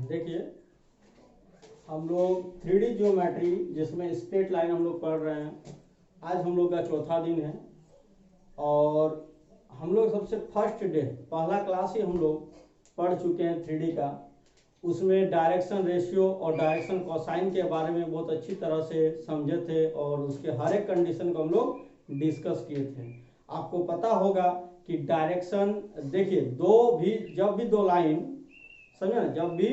देखिए हम लोग 3D ज्योमेट्री जिसमें स्ट्रेट लाइन हम लोग पढ़ रहे हैं। आज हम लोग का चौथा दिन है और हम लोग सबसे फर्स्ट डे पहला क्लास ही हम लोग पढ़ चुके हैं 3D का। उसमें डायरेक्शन रेशियो और डायरेक्शन कोसाइन के बारे में बहुत अच्छी तरह से समझे थे और उसके हर एक कंडीशन को हम लोग डिस्कस किए थे। आपको पता होगा कि डायरेक्शन, देखिए जब भी दो लाइन, समझे ना, जब भी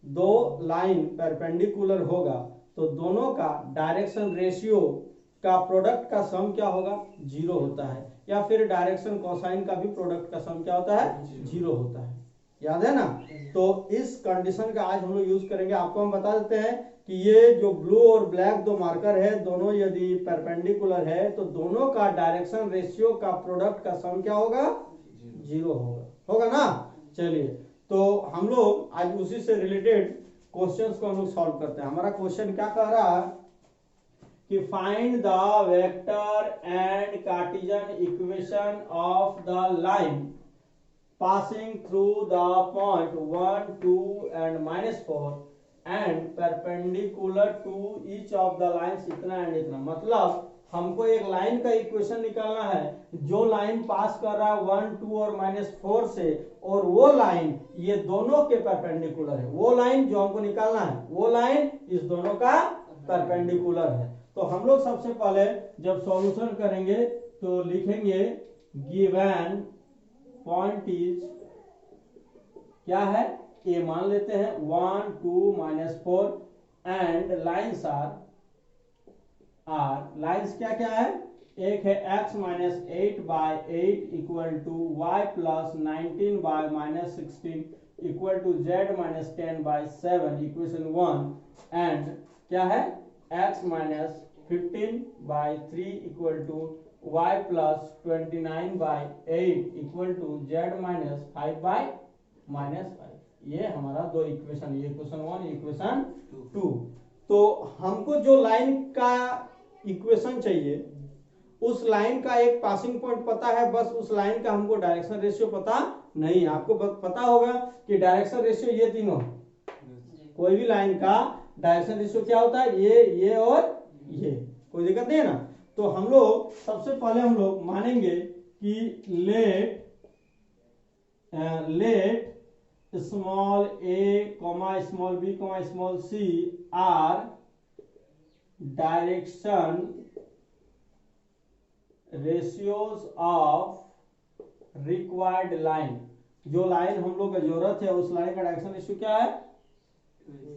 दो लाइन परपेंडिकुलर होगा तो दोनों का डायरेक्शन रेशियो का प्रोडक्ट का सम क्या होगा, 0 होता है। या फिर डायरेक्शन कोसाइन का भी प्रोडक्ट का सम क्या होता है, 0 होता है। याद है ना। तो इस कंडीशन का आज हम लोग यूज करेंगे। आपको हम बता देते हैं कि ये जो ब्लू और ब्लैक दो मार्कर है, दोनों यदि परपेंडिकुलर है तो दोनों का डायरेक्शन रेशियो का प्रोडक्ट का सम क्या होगा, 0 होगा ना। चलिए, तो हम लोग आज उसी से रिलेटेड क्वेश्चंस को हम लोग सॉल्व करते हैं। हमारा क्वेश्चन क्या कह रहा है कि find the vector and Cartesian equation of the line passing through the point 1, 2 and -4 and perpendicular to each of the lines इतना एंड इतना। मतलब हमको एक लाइन का इक्वेशन निकालना है जो लाइन पास कर रहा है 1, 2 और -4 से, और वो लाइन ये दोनों के परपेंडिकुलर है। वो लाइन जो हमको निकालना है वो लाइन इस दोनों का परपेंडिकुलर है। तो हम लोग सबसे पहले जब सॉल्यूशन करेंगे तो लिखेंगे गिवन पॉइंट इज क्या है, ए मान लेते हैं 1, 2, -4 एंड लाइन्स आर लाइन्स क्या क्या है, एक है x - 8/8 equal to y + 19/-16 equal to z - 10/7 equation 1 and क्या है x - 15/3 equal to y + 29/8 equal to z - 5/-5। ये हमारा दो इक्वेशन, ये इक्वेशन 1, इक्वेशन 2। तो हमको जो लाइन का इक्वेशन चाहिए उस लाइन का एक पासिंग पॉइंट पता है, बस उस लाइन का हमको डायरेक्शन रेशियो पता नहीं है। आपको पता होगा कि डायरेक्शन रेशियो ये तीनों, कोई भी लाइन का डायरेक्शन रेशियो क्या होता है, ये और ये, कोई दिक्कत नहीं है ना। तो हम लोग सबसे पहले हम लोग मानेंगे कि let small a, small b, small c are direction ratios of required line. जो लाइन हम लोग का जरूरत है उस लाइन का डायरेक्शन रेशियो क्या है,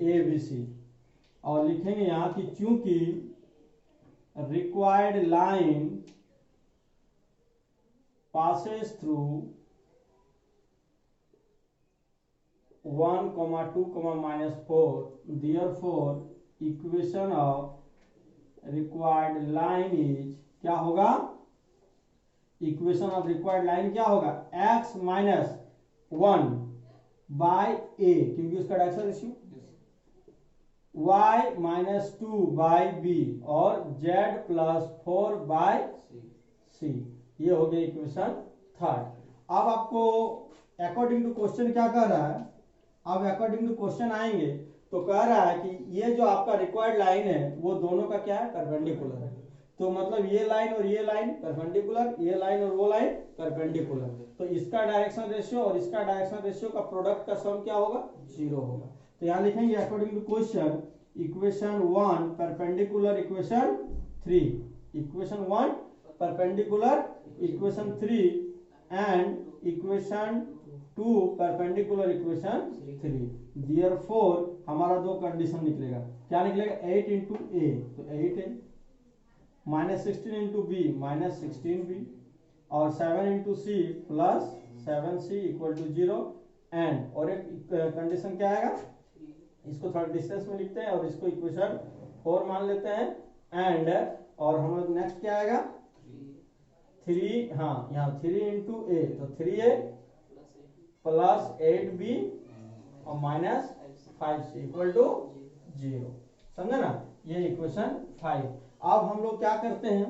ABC। और लिखेंगे यहां कि चूंकि required line passes through 1, 2, -4, therefore equation of required line is क्या होगा, इक्वेशन ऑफ रिक्वायर्ड लाइन क्या होगा, x - 1/a क्योंकि उसका डायरेक्शन रेशियो, y - 2/b और z + 4/c। ये हो गया इक्वेशन 3। अब आपको अकॉर्डिंग टू क्वेश्चन क्या कह रहा है, अब अकॉर्डिंग टू क्वेश्चन आएंगे तो कह रहा है कि ये जो आपका रिक्वायर्ड लाइन है वो दोनों का क्या है, परपेंडिकुलर है। तो मतलब ये लाइन और ये लाइन परपेंडिकुलर, ये लाइन और वो लाइन परपेंडिकुलर। तो इसका डायरेक्शन रेशियो और इसका डायरेक्शन रेशियो का प्रोडक्ट का सम क्या होगा, 0 होगा। तो यहां लिखेंगे according to question equation 1 perpendicular equation 3, equation 1 perpendicular equation 3 and equation 2 perpendicular equation 3। Therefore हमारा दो कंडीशन निकलेगा, क्या निकलेगा, 8 × a तो 8a, -16 × b -16b और 7 × c + 7c equal to 0 and, और एक कंडीशन क्या आएगा, इसको थोड़ा डिस्टेंस में लिखते हैं और इसको इक्वेशन 4 मान लेते हैं एंड, और हम लोग नेक्स्ट क्या आएगा 3, हाँ यहाँ 3 × a तो 3a + 8b और -5c इक्वल टू 0। समझे ना, ये इक्वेशन 5। अब हम लोग क्या करते हैं,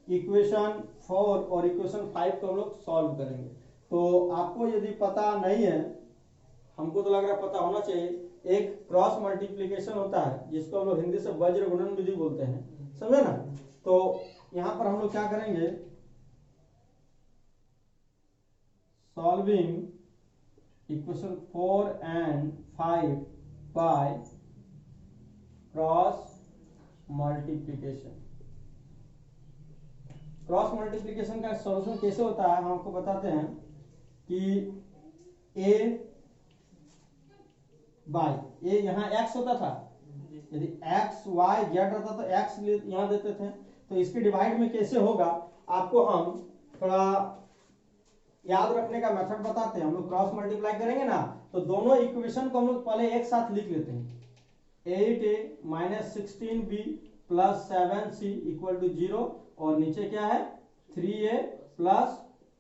इक्वेशन 4 और इक्वेशन 5 को हम लोग सॉल्व करेंगे। तो आपको यदि पता नहीं है हमको तो लग रहा है पता होना चाहिए। एक क्रॉस मल्टीप्लीकेशन होता है जिसको हम लोग हिंदी से वज्र गुणन विधि बोलते हैं, समझे ना। तो यहाँ पर हम लोग क्या करेंगे, solving equation 4 and 5 by cross multiplication. Cross multiplication का सॉल्यूशन कैसे होता है हम आपको बताते हैं कि a बाय ए, यहाँ x होता था, यदि x y z रहता तो x यहाँ देते थे, तो इसके डिवाइड में कैसे होगा आपको हम थोड़ा याद रखने का मेथड बताते हैं। हम लोग क्रॉस मल्टीप्लाई करेंगे ना, तो दोनों इक्वेशन को हम लोग पहले एक साथ लिख लेते हैं। 8a minus 16b plus 7c equal to 0, और नीचे क्या है 3a प्लस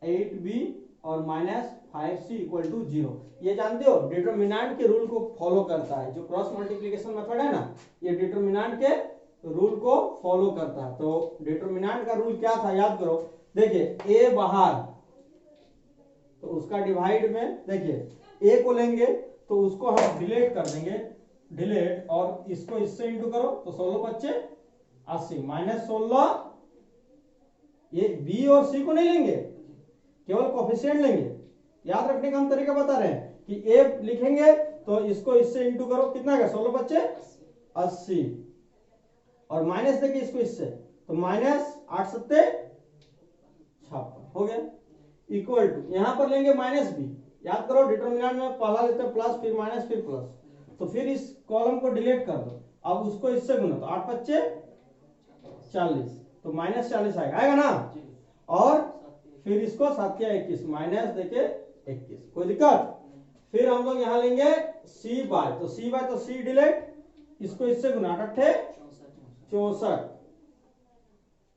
8b और माइनस 5c इक्वल टू 0। ये जानते हो डिटरमिनेंट के रूल को फॉलो करता है। जो क्रॉस मल्टीप्लिकेशन मेथड है ना, ये डिटरमिनेंट के रूल को फॉलो करता है। तो डिटरमिनेंट का रूल क्या था याद करो, देखिए a बाहर, तो उसका डिवाइड में देखिए a को लेंगे तो उसको हम डिलीट कर देंगे, डिलीट, और इसको इससे इंटू करो तो 16 बच्चे 80 माइनस 16, ये b और c को नहीं लेंगे, केवल कोफिशिएंट लेंगे। याद रखने का हम तरीका बता रहे हैं कि a लिखेंगे तो इसको इससे इंटू करो, कितना का 16 बच्चे 80, और माइनस देखिए इसको इससे, तो माइनस 8 सत्ते 56 हो गया, इक्वल टू यहां पर लेंगे माइनस b। याद करो डिटरमिनेंट में पहला लेते हैं प्लस, फिर माइनस, फिर प्लस, तो फिर इस कॉलम को डिलीट कर दो, अब उसको इससे गुना, तो 8 बच्चे 40, तो माइनस 40 आएगा ना, और फिर इसको 7 या 21 माइनस देके 21, कोई दिक्कत। फिर हम लोग यहाँ लेंगे c बाय, तो c बाय तो c डिलीट, इसको इससे गुना 8 64,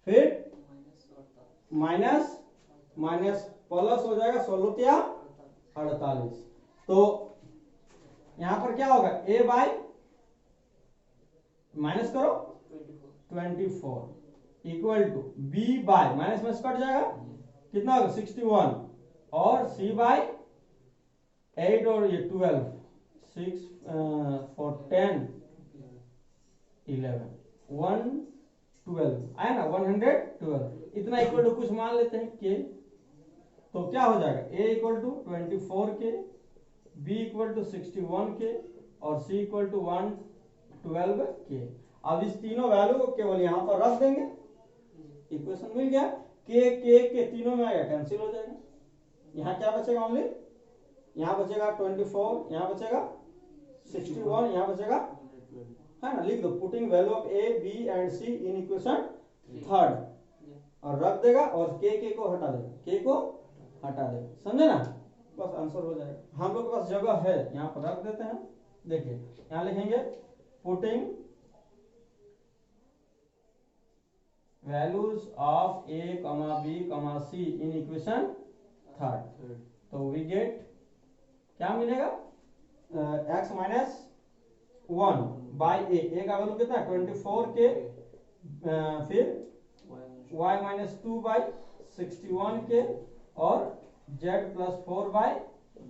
फिर माइनस माइनस प्लस हो जाएगा 16 या 48, तो यहां पर क्या होगा a बाय माइनस करो 24 equal to b by minus में कट जाएगा, कितना होगा 61, और c बाय 8 और ये 12, 6 4 10 11 112 आया ना, 112, इतना इक्वल टू कुछ मान लेते हैं के, तो क्या हो जाएगा a इक्वल टू 24 के, b इक्वल टू 61 के, और c इक्वल टू 112 के। अब इस तीनों वैल्यू को केवल यहां पर रख देंगे, इक्वेशन मिल गया। के तीनों में आएगा, कैंसिल हो जाएगा, यहाँ क्या बचेगा ओनली, यहाँ बचेगा 24, यहाँ बचेगा 61, यहाँ बचेगा, है ना, लिख दो putting value of a b and c in equation third, और रख देगा, और के को हटा देगा, के को हटा देगा, समझे ना, बस आंसर हो जाएगा। हम लोग के पास जगह है, यहाँ पर रख देते हैं। देखिए यहाँ लिखेंगे putting values of a, b, c in equation third, तो वी गेट क्या मिलेगा, x माइनस 1 बाई a का वैल्यू कितना है 24 के, फिर y माइनस 2 बाई 61 के, और z प्लस 4 बाई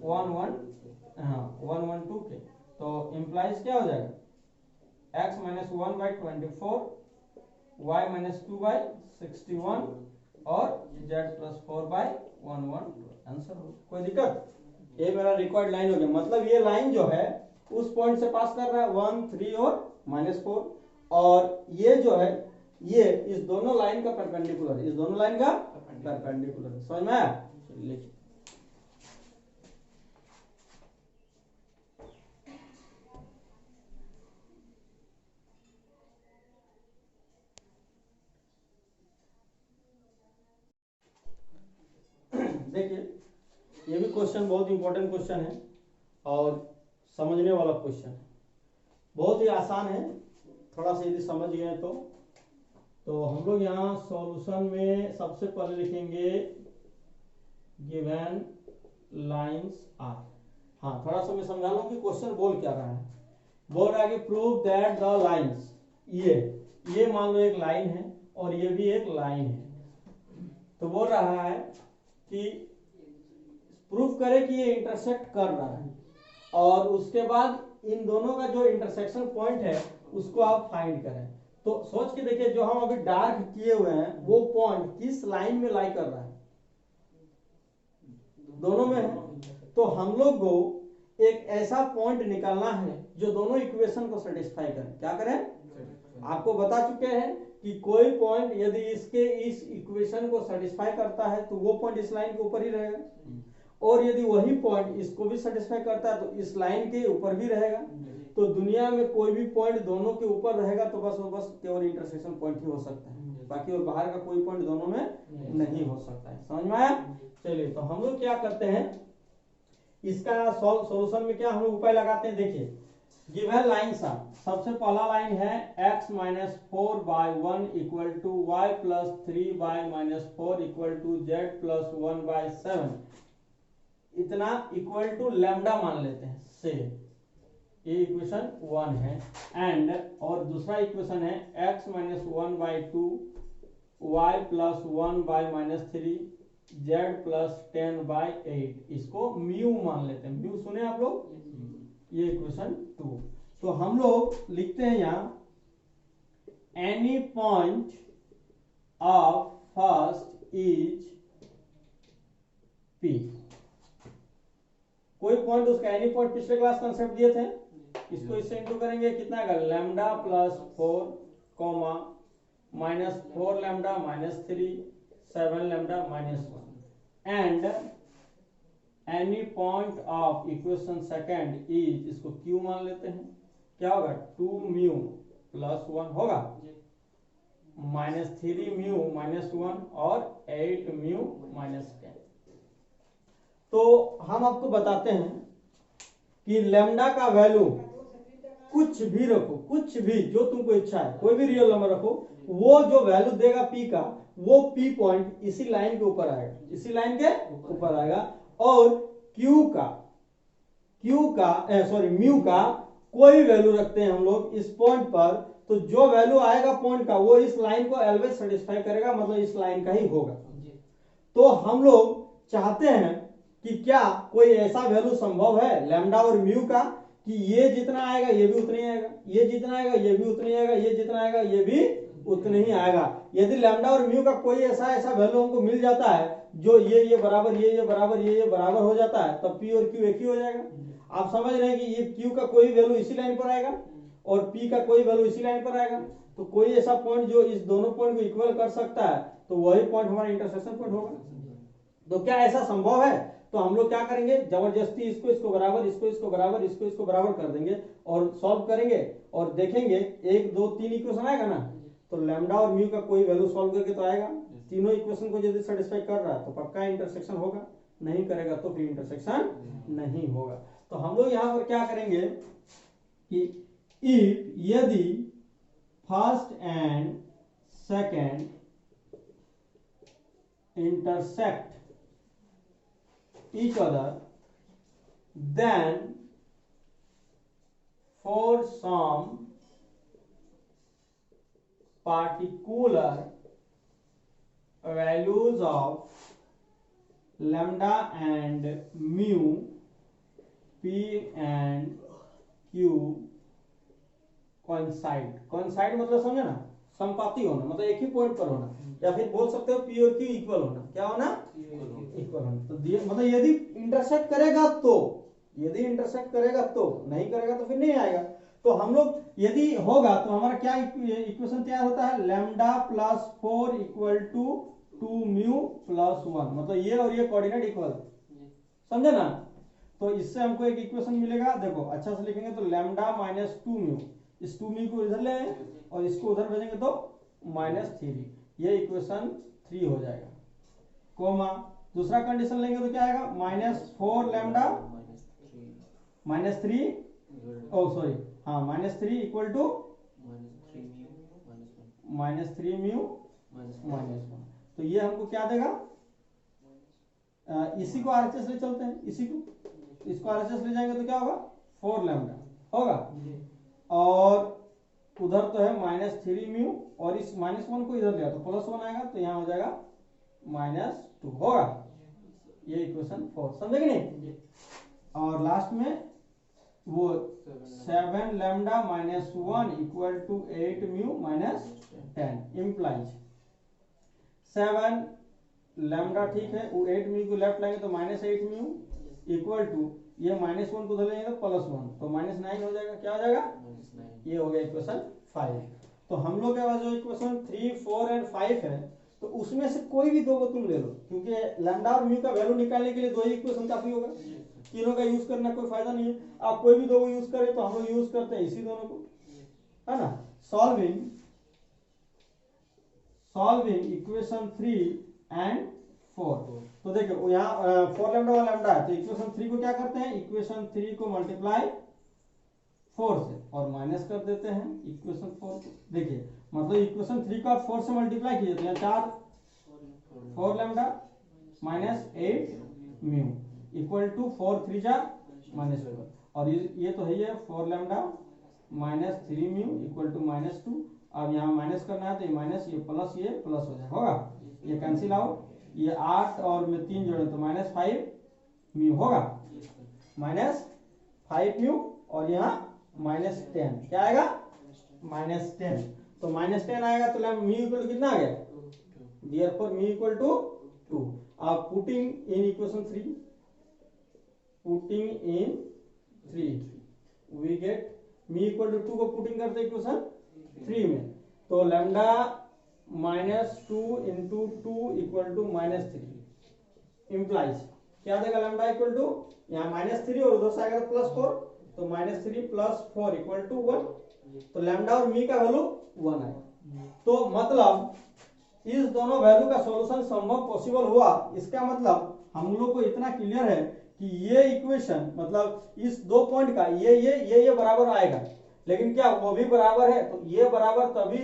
112 के, तो इम्प्लाइज क्या हो जाएगा x minus 1 by 24, y minus 2 by 61, और z प्लस 4 बाई 112, आंसर हो। कोई दिक्कत, ये मेरा रिक्वायर्ड लाइन हो गया, मतलब ये लाइन जो है उस पॉइंट से पास कर रहा है 1 3 और -4, और ये जो है ये इस दोनों लाइन का परपेंडिकुलर, इस दोनों लाइन का परपेंडिकुलर, समझ में आया। लिखिए देखिए ये भी क्वेश्चन बहुत इंपॉर्टेंट क्वेश्चन है और समझने वाला क्वेश्चन है, बहुत ही आसान है, थोड़ा सा यदि समझ गए तो हम लोग यहाँ सॉल्यूशन में सबसे पहले लिखेंगे गिवन लाइंस आर। हाँ थोड़ा सा मैं समझा लूँ कि क्वेश्चन बोल क्या रहा है। बोल रहा है कि प्रूव दैट द लाइंस, ये मान लो एक लाइन है और ये भी एक लाइन है, तो बोल रहा है कि प्रूफ करे कि ये इंटरसेक्ट कर रहा है, और उसके बाद इन दोनों का जो इंटरसेक्शन पॉइंट है उसको आप फाइंड करें। तो सोच के देखिए, जो हम अभी डार्क किए हुए हैं वो पॉइंट किस लाइन में लाई कर रहा है? दोनों में है। तो हम लोग को एक ऐसा पॉइंट निकालना है जो दोनों इक्वेशन को सेटिस्फाई करे। क्या करें? आपको बता चुके हैं कि कोई पॉइंट यदि इसके इस इक्वेशन को सेटिस्फाई करता है तो वो पॉइंट इस लाइन के ऊपर ही रहेगा, और यदि वही पॉइंट इसको भी सेटिस्फाई करता है तो इस लाइन के ऊपर भी रहेगा। तो दुनिया में कोई भी पॉइंट दोनों के ऊपर रहेगा तो बस केवल इंटरसेक्शन पॉइंट ही हो सकता है, बाकी और बाहर का कोई पॉइंट दोनों में नहीं हो सकता है। समझ में आया? चलिए, तो हम लोग क्या करते हैं, इसका सॉल्यूशन में क्या हम लोग उपाय लगाते हैं। देखिए, गिवन लाइन सा सबसे पहला लाइन है x minus 4/1 equal to y plus 3y-4 equal to z plus 1/7, इतना इक्वल टू लैम्डा मान लेते हैं से। ये इक्वेशन 1 है। एंड और दूसरा इक्वेशन है x minus 1/2 y plus 1/-3 z plus 10/8, इसको म्यू मान लेते हैं। म्यू सुने आप लोग? ये इक्वेशन 2। तो हम लोग लिखते हैं यहां any point of first is P. कोई पॉइंट, उसका एनी पॉइंट पिछले क्लास कंसेप्ट दिए थे, इसको इससे इंटू करेंगे, कितना आएगा? Lambda plus 4 comma minus 4 lambda minus 3 7 lambda minus 1 and any point of equation second is, इसको क्यू मान लेते हैं। क्या होगा? 2 म्यू प्लस 1 होगा, -3 म्यू -1 और 8 म्यू -10। तो हम आपको बताते हैं कि लैम्डा का वैल्यू कुछ भी रखो, कुछ भी जो तुमको इच्छा है, कोई भी रियल नंबर रखो, वो जो वैल्यू देगा पी का, वो पी पॉइंट इसी लाइन के ऊपर आएगा, इसी लाइन के ऊपर आएगा। और क्यू का म्यू का कोई वैल्यू रखते हैं हम लोग इस पॉइंट पर, तो जो वैल्यू आएगा पॉइंट का वो इस लाइन को ऑलवेज सेटिस्फाई करेगा, मतलब इस लाइन का ही होगा। तो हम लोग चाहते हैं कि क्या कोई ऐसा वैल्यू संभव है लैम्डा और म्यू का कि ये जितना आएगा ये भी उतना ही आएगा, ये जितना आएगा ये भी उतना ही आएगा, ये जितना आएगा ये भी उतना ही आएगा। यदि लैम्डा और म्यू का कोई ऐसा वैल्यू हमको मिल जाता है जो ये बराबर ये बराबर ये बराबर हो जाता है, तब पी और क्यू एक ही हो जाएगा। आप समझ रहे हैं कि ये क्यू का कोई वैल्यू इसी लाइन पर आएगा और पी का कोई वैल्यू इसी लाइन पर आएगा, तो कोई ऐसा पॉइंट जो इस दोनों पॉइंट को इक्वल कर सकता है, तो वही पॉइंट हमारा इंटरसेक्शन पॉइंट होगा। तो क्या ऐसा संभव है? तो हम लोग क्या करेंगे, जबरदस्ती इसको बराबर, इसको बराबर, इसको बराबर कर देंगे और सॉल्व करेंगे और देखेंगे 1 2 3 इक्वेशन आएगा ना, तो लैम्डा और म्यू का कोई वैल्यू सॉल्व करके तो आएगा। तीनों इक्वेशन को यदि सेटिस्फाई कर रहा है तो पक्का इंटरसेक्शन होगा, नहीं करेगा तो फिर इंटरसेक्शन नहीं होगा। तो हम लोग यहां पर क्या करेंगे कि इफ यदि first and second intersect each other, then for some particular values of lambda and mu, p and q coincide मतलब समझे ना, संपाती होना, मतलब एक ही पॉइंट पर होना, या फिर बोल सकते हो पी और क्यू इक्वल होना। क्या होना? इक्वल होना। तो मतलब यदि इंटरसेक्ट करेगा तो, यदि इंटरसेक्ट करेगा तो, नहीं करेगा तो फिर नहीं आएगा। तो हम लोग यदि होगा तो हमारा क्या इक्वेशन तैयार होता है? Lambda plus 4 equal to 2 mu plus 1, मतलब ये और ये कोऑर्डिनेट इक्वल, समझे ना। तो इससे हमको एक इक्वेशन मिलेगा, देखो अच्छा से लिखेंगे तो लैम्डा माइनस 2 म्यू, इस 2 म्यू को इधर ले और इसको उधर भेजेंगे तो -3, ये इक्वेशन 3 हो जाएगा। कोमा दूसरा कंडीशन लेंगे तो क्या आएगा? -4 लैम्डा -3 -3 इक्वल टू -3 म्यू -1। तो ये हमको क्या देगा? इसी को आरएचएस ले चलते हैं, इसको आरएचएस ले जाएंगे तो क्या होगा? 4 लैम्डा होगा, और उधर तो है -3 म्यू, और इस -1 को इधर लिया तो +1 आएगा, तो यहाँ हो जाएगा -2 होगा। ये इक्वेशन 4, समझे कि नहीं? और लास्ट में वो 7 lambda minus 1 equal to 8 mu minus 10 implies 7 lambda ठीक है, वो 8 म्यू को लेफ्ट लाएंगे तो माइनस 8 म्यू इक्वल टू ये -1 को धर लेंगे तो +1 तो -9 हो जाएगा। क्या हो जाएगा? ये हो गया इक्वेशन 5। तो हम लोग के पास जो इक्वेशन 3, 4 एंड 5 है, तो उसमें से कोई भी दो को तुम ले लो, क्योंकि लैम्डा और म्यू का वैल्यू निकालने के लिए दो ही इक्वेशन काफी होगा, तीनों का यूज करना कोई फायदा नहीं है। आप कोई भी दो को यूज करें तो हम लोग यूज करते हैं इसी दोनों को, है ना। Solving equation 3 and 4। तो देखो यहाँ 4 लैम्डा और लैम्डा है, तो इक्वेशन 3 को क्या करते हैं, इक्वेशन 3 को मल्टीप्लाई 4 से और माइनस कर देते हैं इक्वेशन 4 को। देखिए मतलब इक्वेशन 3 का 4 से मल्टीप्लाई कीजिए तो यहाँ 4 lambda minus 8 mu equal to 4 3 जा -12 और ये तो है ये 4 lambda minus 3 mu equal to -2। अब यहाँ माइनस करना है तो ये माइनस ये प्लस हो जाए होगा, ये कैंसिल आउट, ये 8 और में 3 जोड़े तो -5 म्यू होगा, -5 म्यू और यहाँ -10 क्या आएगा, -10। तो -10 आएगा तो म्यू इक्वल टू कितना आ गया, देयरफॉर म्यू इक्वल टू 2। आप putting in equation 3 we get mu equal to 2 को पुटिंग करते इक्वेशन 3 में, तो lambda -2 into 2 equal to -3 implies क्या देगा, लैम्डा इक्वल टू यहाँ -3 और उधर से आएगा +4 तो -3 + 4 इक्वल टू 1। तो लैम्डा और मी का वैल्यू 1 है। तो मतलब इस दोनों वैल्यू का सॉल्यूशन संभव पॉसिबल हुआ। इसका मतलब हम लोग को इतना क्लियर है कि ये इक्वेशन मतलब इस दो पॉइंट का ये बराबर आएगा, लेकिन क्या वो भी बराबर है, तो ये बराबर तभी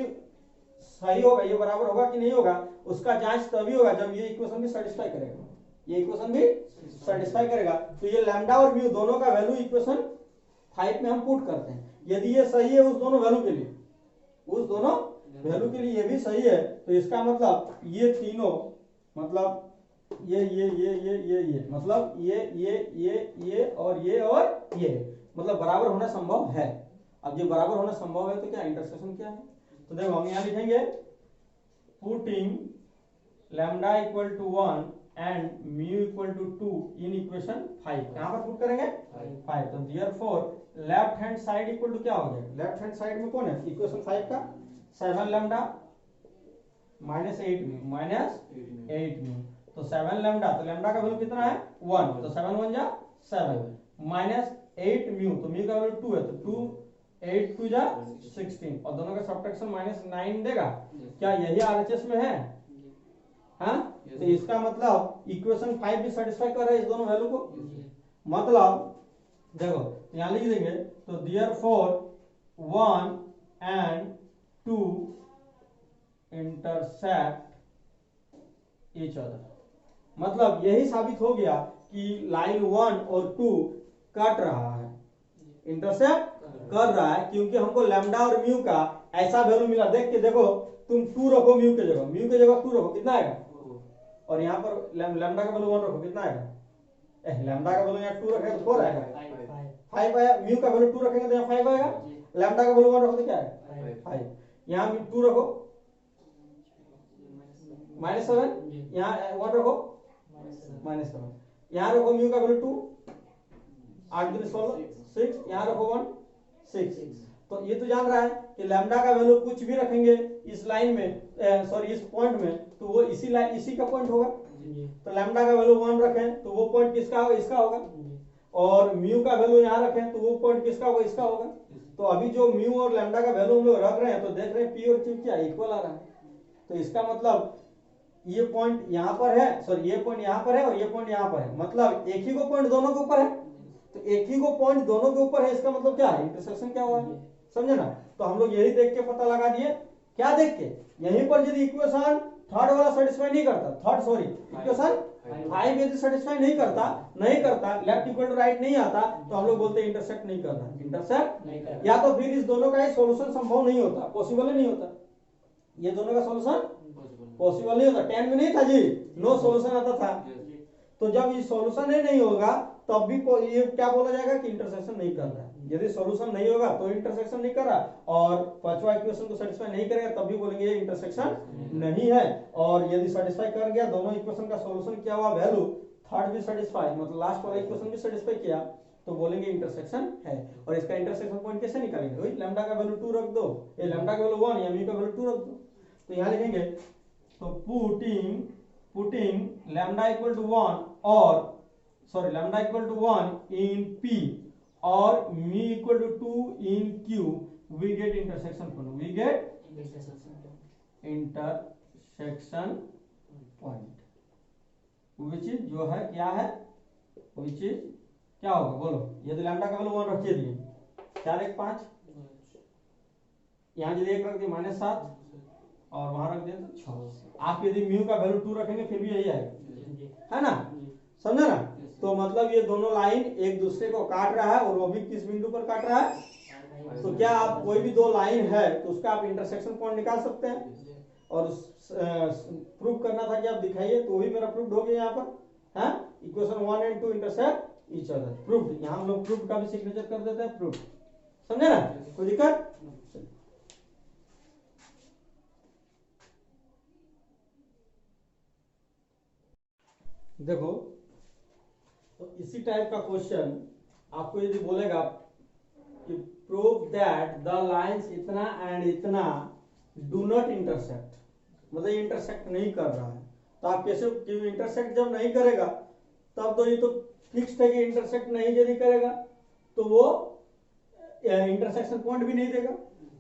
सही होगा, ये बराबर होगा कि नहीं होगा उसका जांच तभी होगा जब ये इक्वेशन भी सेटिस्फाई करेगा, ये इक्वेशन भी सेटिस्फाई करेगा। तो ये लैम्डा और म्यू दोनों का वैल्यू इक्वेशन 5 में हम पुट करते हैं, यदि ये सही है उस दोनों वैल्यू के लिए, उस दोनों वैल्यू के लिए ये भी सही है, तो इसका मतलब ये तीनों मतलब ये मतलब ये और ये मतलब बराबर होना संभव है। अब ये बराबर होना संभव है तो क्या इंटरसेक्शन क्या है, तो देखो हम यहाँ लिखेंगे putting lambda equal to 1 and mu equal to 2 in equation 5, यहाँ पर पुट करेंगे 5। तो therefore left hand side equal to क्या हो जाएगा, लेफ्ट हैंड साइड में कौन है इक्वेशन 5 का 7 लैम्डा -8 म्यू तो 7 लैम्डा, तो लैम्डा का वैल्यू कितना है 1, तो 7 1 जा 7 -8 म्यू, तो म्यू का वैल्यू 2 है, तो 2 8 2 जा 16 और दोनों का सब्ट्रैक्शन -9 देगा। क्या यही आरएचएस में है, हाँ? तो इसका मतलब इक्वेशन 5 भी सेटिस्फाई कर रहा है इस दोनों वैल्यू को। मतलब देखो यहाँ लिख देंगे तो therefore 1 and 2 intersect each other, मतलब यही साबित हो गया कि लाइन 1 और 2 काट रहा है, इंटरसेक्ट कर रहा है, क्योंकि हमको लैम्डा और म्यू का ऐसा वैल्यू मिला। देख के देखो तुम 2 रखो म्यू के जगह 2 रखो कितना आएगा, और यहाँ पर लैम्डा का वैल्यू 1 रखो कितना आएगा, लैम्डा का वैल्यू यहाँ 2 रखेगा तो 4 आएगा, 5 आया, म्यू का वैल्यू 2 रखेंगे तो यहाँ 5 आएगा, लैम्डा का वैल्यू 1 रखो तो क्या आएगा 5, यहाँ 2 रखो -7, यहाँ 1 रखो -7, यहाँ रखो म्यू का वैल्यू 2 8 दूनी 16 6, यहाँ रखो 1 6। तो ये तो जान रहा है कि लैम्डा का वैल्यू कुछ भी रखेंगे इस लाइन में सॉरी इस पॉइंट में तो वो इसी लाइन इसी का पॉइंट होगा। तो लैम्डा का वैल्यू 1 रखें तो वो पॉइंट किसका होगा, इसका होगा, और म्यू का वैल्यू यहाँ रखें तो वो पॉइंट किसका होगा, इसका होगा। तो अभी जो म्यू और लैम्डा का वैल्यू हम लोग रख रहे हैं तो देख रहे हैं पी और क्यू क्या इक्वल आ रहा है। तो इसका मतलब ये पॉइंट यहाँ पर है, सॉरी ये पॉइंट यहाँ पर है और ये पॉइंट यहाँ पर है, मतलब एक ही को पॉइंट दोनों के ऊपर है, तो एक ही को पॉइंट दोनों के ऊपर है, इसका मतलब क्या है इंटरसेक्शन क्या हुआ है, समझे ना। तो हम लोग यही देख के पता लगा दिए, क्या देख के, यहीं पर यदि इक्वेशन थर्ड वाला सेटिस्फाई नहीं करता, थर्ड सॉरी इक्वेशन 5 यदि सेटिस्फाई नहीं करता लेफ्ट इक्वल टू राइट नहीं आता, तो हम लोग बोलते हैं इंटरसेक्ट नहीं कर रहा, इंटरसेक्ट नहीं कर, या तो फिर इस दोनों का ही सॉल्यूशन संभव नहीं होता, पॉसिबल नहीं होता, ये दोनों का सॉल्यूशन पॉसिबल नहीं होता। 10 में नहीं था जी, नो सॉल्यूशन आता था। तो जब ये सॉल्यूशन ही नहीं होगा तब भी ये क्या बोला जाएगा कि इंटरसेक्शन नहीं कर रहा है। यदि सॉल्यूशन नहीं होगा तो इंटरसेक्शन नहीं कर रहा, और पांचवा इक्वेशन को सेटिस्फाई नहीं करेगा तब भी बोलेंगे ये इंटरसेक्शन नहीं है। और यदि सेटिस्फाई कर गया, दोनों इक्वेशन का सॉल्यूशन क्या हुआ, वैल्यू, थर्ड भी सेटिस्फाई, मतलब लास्ट वाला इक्वेशन भी सेटिस्फाई किया, तो बोलेंगे इंटरसेक्शन है। और इसका इंटरसेक्शन पॉइंट कैसे निकालेंगे, वही लैम्डा का वैल्यू 2 रख दो, ये लैम्डा का वैल्यू 1 या म्यू का वैल्यू 2 रख दो। तो यहाँ लिखेंगे, तो पुटिंग लैम्डा इक्वल टू 1 और sorry lambda equal to 1 in P और mu equal to 2 in Q, we get intersection point, we get intersection point, which is जो है क्या है, which is क्या होगा बोलो, यदि लैम्डा का वैल्यू 1 रखिए दिए 4 1 5, यहाँ यदि 1 रख दिए -7 और वहां रख दिए तो 6। आप यदि म्यू का वैल्यू 2 रखेंगे फिर भी यही आएगा, है ना, समझे ना। तो मतलब ये दोनों लाइन एक दूसरे को काट रहा है, और वो भी किस बिंदु पर काट रहा है, तो क्या आप कोई भी दो लाइन है तो उसका आप इंटरसेक्शन पॉइंट निकाल सकते हैं, और प्रूव करना था कि आप दिखाइए, तो वही मेरा प्रूफ हो गया यहाँ पर, है equation 1 and 2 intersect each other, proof. यहाँ हम लोग प्रूफ का भी सिग्नेचर कर देते हैं, प्रूफ, समझे ना, कोई दिक्कत। देखो, तो इसी टाइप का क्वेश्चन आपको यदि बोलेगा कि प्रूव दैट द लाइंस इतना एंड इतना डू नॉट इंटरसेक्ट, मतलब इंटरसेक्ट नहीं कर रहा है, तो आप कैसे, क्यों इंटरसेक्ट जब नहीं करेगा तब तो ये तो फिक्स्ड है कि इंटरसेक्ट नहीं यदि करेगा तो वो इंटरसेक्शन पॉइंट भी नहीं देगा,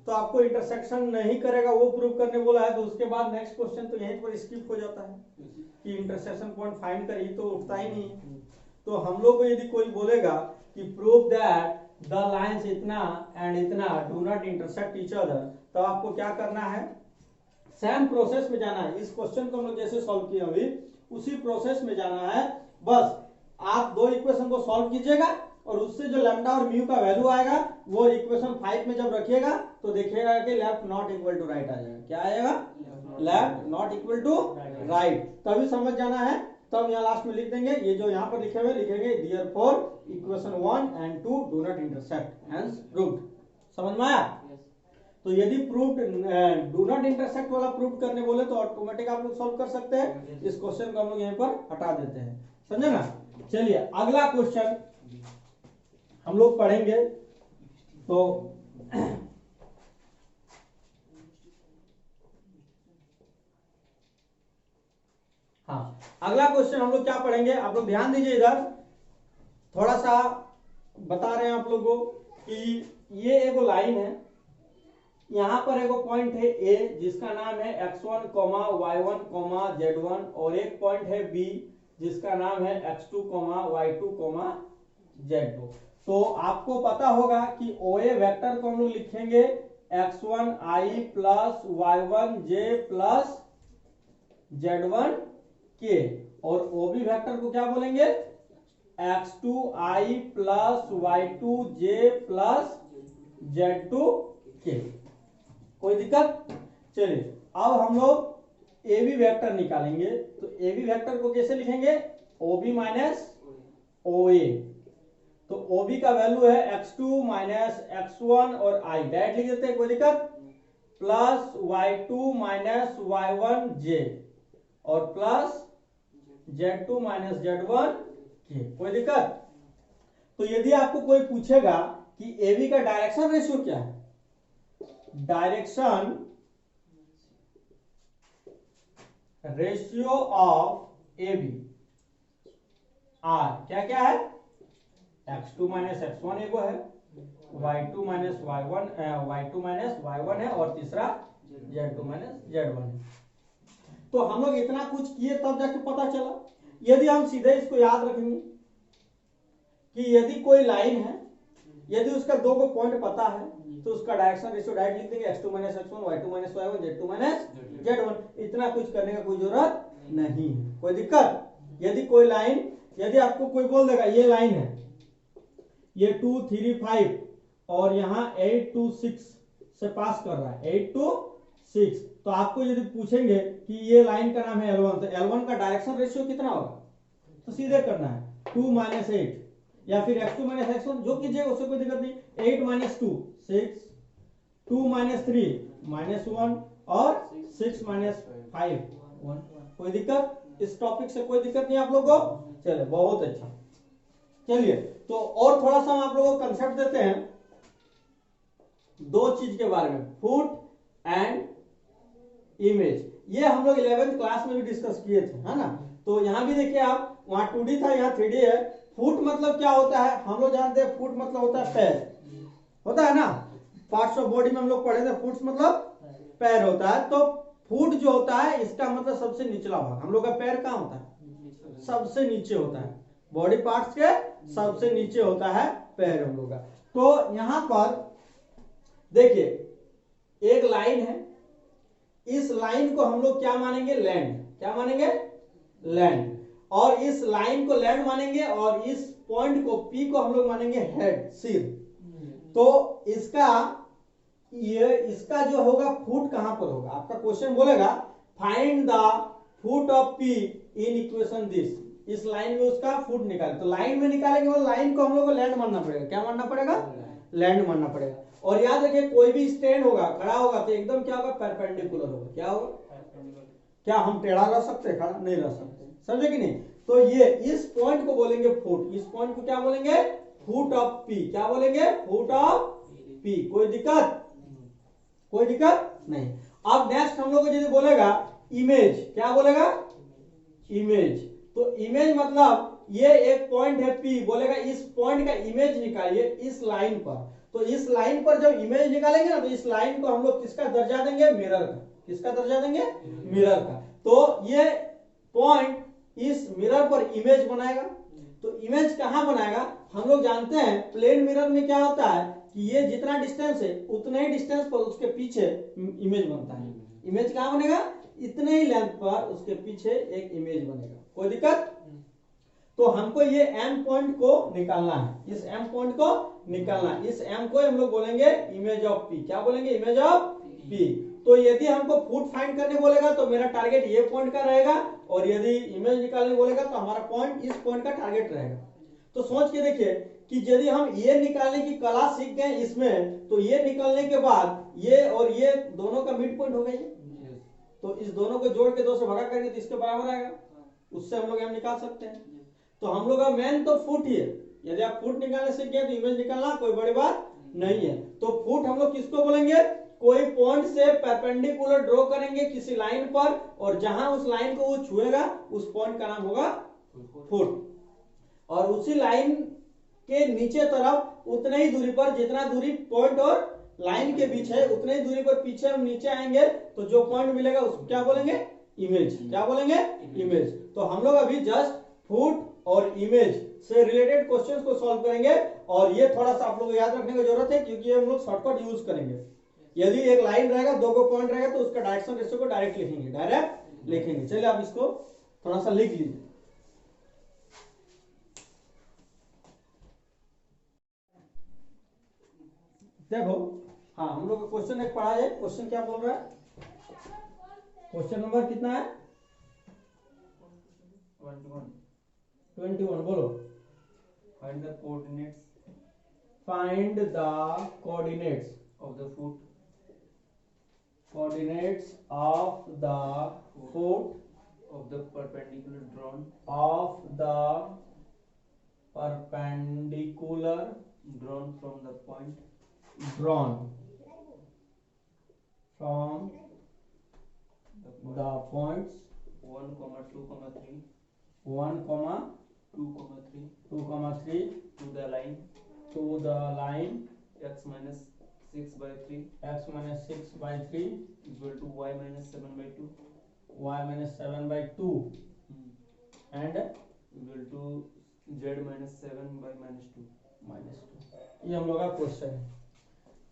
तो आपको इंटरसेक्शन नहीं करेगा वो प्रूव करने बोला है। तो उसके बाद नेक्स्ट क्वेश्चन तो यहीं पर स्किप हो जाता है कि इंटरसेक्शन पॉइंट फाइंड करिए, तो उठता ही नहीं है। तो हम लोग को यदि कोई बोलेगा कि प्रूव दैट द लाइंस इतना एंड इतना do not intersect each other, तो आपको क्या करना है, सेम प्रोसेस में जाना है। इस क्वेश्चन को हम लोग जैसे सॉल्व किए अभी उसी प्रोसेस में जाना है। बस आप दो इक्वेशन को सॉल्व कीजिएगा और उससे जो लैम्डा और म्यू का वैल्यू आएगा वो इक्वेशन 5 में जब रखिएगा तो देखिएगा कि left not equal to right आ जाएगा। क्या आएगा, left not equal to right, तभी समझ जाना है। तब यहाँ लास्ट में लिख देंगे, ये जो यहाँ पर लिखे हुए लिखेंगे therefore equation 1 and 2 do not intersect, hence proved. समझ में आया? तो यदि प्रूव्ड डू नॉट इंटरसेक्ट वाला प्रूव करने बोले तो ऑटोमेटिक आप लोग सॉल्व कर सकते हैं। इस क्वेश्चन को हम लोग यहाँ पर हटा देते हैं, समझे ना। चलिए अगला क्वेश्चन हम लोग पढ़ेंगे। तो हाँ, अगला क्वेश्चन हम लोग क्या पढ़ेंगे, आप लोग ध्यान दीजिए इधर, थोड़ा सा बता रहे हैं आप लोगों को कि ये एक लाइन है, यहाँ पर एक पॉइंट है ए जिसका नाम है x1, y1, z1, और एक पॉइंट है बी जिसका नाम है x2, y2, z2। तो आपको पता होगा कि OA वेक्टर को हम लोग लिखेंगे x1i plus y1j plus z1k, और OB वेक्टर को क्या बोलेंगे, x2i plus y2j plus z2k। कोई दिक्कत? चलिए अब हम लोग ए बी वेक्टर निकालेंगे। तो ए बी वेक्टर को कैसे लिखेंगे, ओ बी माइनस ओ ए। तो ओ बी का वैल्यू है x2 माइनस x1 और i, डायरेक्ट लिख देते हैं, कोई दिक्कत, प्लस y2 माइनस y1j और प्लस z2 माइनस z1k। कोई दिक्कत? तो यदि आपको कोई पूछेगा कि ए बी का डायरेक्शन रेशियो क्या है, direction ratio of A B are क्या क्या है, x2 माइनस x1 एगो है, y2 माइनस y1 है, और तीसरा z2 माइनस z1 है। तो हम लोग इतना कुछ किए तब जाके पता चला। यदि हम सीधे इसको याद रखेंगे कि यदि कोई लाइन है, यदि उसका दो को पॉइंट पता है तो उसका डायरेक्शन रेशियो डायरेक्ट लिख देंगे, x2 minus x1, y2 minus y1, z2 minus z1। इतना कुछ करने का कोई जरूरत नहीं है, कोई दिक्कत। यदि कोई लाइन, यदि आपको कोई बोल देगा ये लाइन है, ये 2 3 5 और यहाँ 8 to 6 से पास कर रहा है, 8 to 6, तो आपको यदि पूछेंगे कि ये लाइन का नाम है L1, तो L1 का डायरेक्शन रेशियो कितना होगा, तो सीधे करना है 2 माइनस 8 या फिर x2 माइनस x1 जो कीजिएगा उससे कोई दिक्कत नहीं। 8 माइनस 2 6, 2 माइनस 3 माइनस 1 और 6 माइनस 5 1। कोई दिक्कत? इस टॉपिक से कोई दिक्कत नहीं आप लोगों को? चलिए बहुत अच्छा। चलिए तो और थोड़ा सा हम आप लोगों को कंसेप्ट देते हैं दो चीज के बारे में, फुट एंड इमेज। ये हम लोग 11th क्लास में भी डिस्कस किए थे, है ना। तो यहाँ भी देखिए आप, वहां 2D था, यहाँ 3D है। फुट मतलब क्या होता है, हम लोग जानते हैं फुट मतलब होता है पैर, होता है ना। पार्ट्स ऑफ बॉडी में हम लोग पढ़े थे, फुट मतलब पैर होता है। तो फुट जो होता है इसका मतलब सबसे निचला भाग। हम लोग का पैर कहाँ होता है? सबसे नीचे होता है। बॉडी पार्ट्स के सबसे नीचे होता है पैर हम लोग का। तो यहां पर देखिए एक लाइन है, इस लाइन को हम लोग क्या मानेंगे? लैंड। क्या मानेंगे? लैंड। और इस लाइन को लैंड मानेंगे और इस पॉइंट को पी को हम लोग मानेंगे हेड, सिर। तो इसका जो होगा फुट कहां पर होगा? आपका क्वेश्चन बोलेगा find the foot of P in equation this. इस लाइन में उसका फुट निकाले। तो लाइन में निकालेंगे वो लाइन को हम लोग को लैंड मानना पड़ेगा। क्या मानना पड़ेगा? लैंड मानना पड़ेगा। और याद रखिए कोई भी स्टैंड होगा, खड़ा होगा, तो एकदम क्या होगा? परपेंडिकुलर होगा। क्या होगा? क्या हम टेढ़ा रह सकते हैं? खड़ा नहीं रह सकते, समझे कि नहीं। तो ये इस पॉइंट को बोलेंगे फुट। इस पॉइंट को क्या बोलेंगे? Foot of P. क्या बोलेंगे? Foot of P. कोई दिक्कत? कोई दिक्कत नहीं। अब नेक्स्ट हम लोग को यदि बोलेगा इमेज, क्या बोलेगा? इमेज। तो इमेज मतलब ये एक पॉइंट है पी, बोलेगा इस पॉइंट का इमेज निकालिए इस लाइन पर। तो इस लाइन पर जब इमेज निकालेंगे ना, तो इस लाइन को हम लोग किसका दर्जा देंगे? मिरर का। किसका दर्जा देंगे? मिरर का। तो ये पॉइंट इस मिरर पर इमेज बनाएगा। तो इमेज कहां बनाएगा? हम लोग जानते हैं प्लेन मिरर में क्या होता है कि ये जितना डिस्टेंस है उतने ही डिस्टेंस पर उसके पीछे इमेज बनता है। इमेज कहां बनेगा? इतने ही लेंथ पर उसके पीछे एक इमेज बनेगा। कोई दिक्कत? तो हमको ये एम पॉइंट को निकालना है। इस एम पॉइंट को निकालना है। इस एम को हम लोग बोलेंगे इमेज ऑफ पी। क्या बोलेंगे? Image of P. तो यदि हमको फुट फाइंड करने बोलेगा तो मेरा टारगेट ये पॉइंट का रहेगा, और यदि इमेज निकालने बोलेगा तो हमारा पॉइंट इस पॉइंट का टारगेट रहेगा। तो सोच के देखिए कि यदि हम ये निकालने की कला सीख गए इसमें, तो ये निकालने के बाद ये और ये दोनों का मिड पॉइंट हो गया। तो इस दोनों को जोड़ के 2 से भगा करेंगे तो इसके बराबर आएगा, उससे हम लोग एम निकाल सकते हैं। तो हम लोग का मेन तो फुट ही है। यदि आप फुट निकालने सीख गए तो इमेज निकालना कोई बड़ी बात नहीं है। तो फुट हम लोग किसको बोलेंगे? कोई पॉइंट से परपेंडिकुलर ड्रॉ करेंगे किसी लाइन पर, और जहां उस लाइन को वो छुएगा उस पॉइंट का नाम होगा फुट। और उसी लाइन के नीचे तरफ उतने ही दूरी पर, जितना दूरी पॉइंट और लाइन के बीच है उतने ही दूरी पर पीछे हम नीचे आएंगे तो जो पॉइंट मिलेगा उसको क्या बोलेंगे? इमेज। क्या बोलेंगे? इमेज। तो हम लोग अभी जस्ट फुट और इमेज से रिलेटेड क्वेश्चंस को सॉल्व करेंगे। और ये थोड़ा सा आप लोगों को याद रखने की जरूरत है क्योंकि हम लोग शॉर्टकट यूज करेंगे। यदि एक लाइन रहेगा, 2 को पॉइंट रहेगा, तो उसका डायरेक्शन रेशियो को डायरेक्ट लिखेंगे, डायरेक्ट लिखेंगे। चलिए आप इसको थोड़ा सा लिख लीजिए। देखो, हाँ हम लोग का क्वेश्चन एक पढ़ा है। क्वेश्चन क्या बोल रहा है? क्वेश्चन नंबर कितना है? 21 बोलो। Find the coordinates find the coordinates of the foot coordinates of the foot of the perpendicular drawn of the perpendicular from the point drawn from the points 1, 2, 3, 1, 2, 3 2, 3 to the line to the line x minus 6 by 3 x minus 6 by 3 equal to y minus 7 by 2 y minus 7 by 2 and equal to z minus 7 by minus 2 minus 2। ये हम लोग का question है।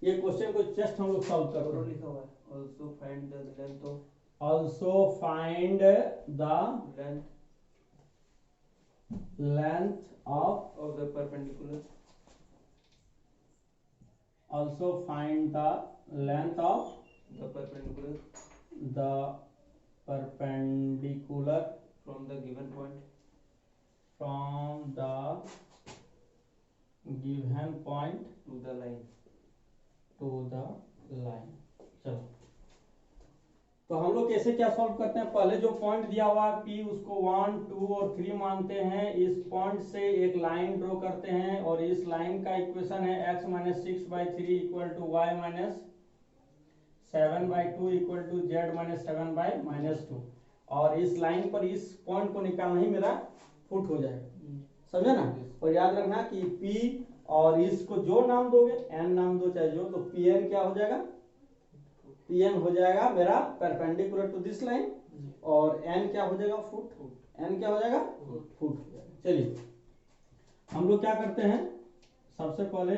ये question को just हम लोग solve कर रहे हैं। लिखा हुआ है also find the length of also find the length of the perpendicular also find the length of the perpendicular the perpendicular from the given point from the given point to the line. To the line. चलो, तो हम लोग कैसे क्या solve करते हैं, पहले जो पॉइंट दिया हुआ है P उसको 1 2 और 3 मानते हैं, इस पॉइंट से एक लाइन ड्रॉ करते हैं और इस लाइन का इक्वेशन है x minus 6/3 equal to y minus 7/2 equal to z minus 7/-2, और इस लाइन पर इस पॉइंट को निकालना ही मेरा फुट हो जाएगा, समझे ना। और याद रखना कि P और इसको जो नाम दोगे, n नाम दो चाहे जो, तो Pn क्या हो जाएगा, Pn हो जाएगा मेरा परपेंडिकुलर टू दिस लाइन, और n क्या हो जाएगा, फुट, n क्या हो जाएगा, फुट हो जाएगा। चलिए हम लोग क्या करते हैं, सबसे पहले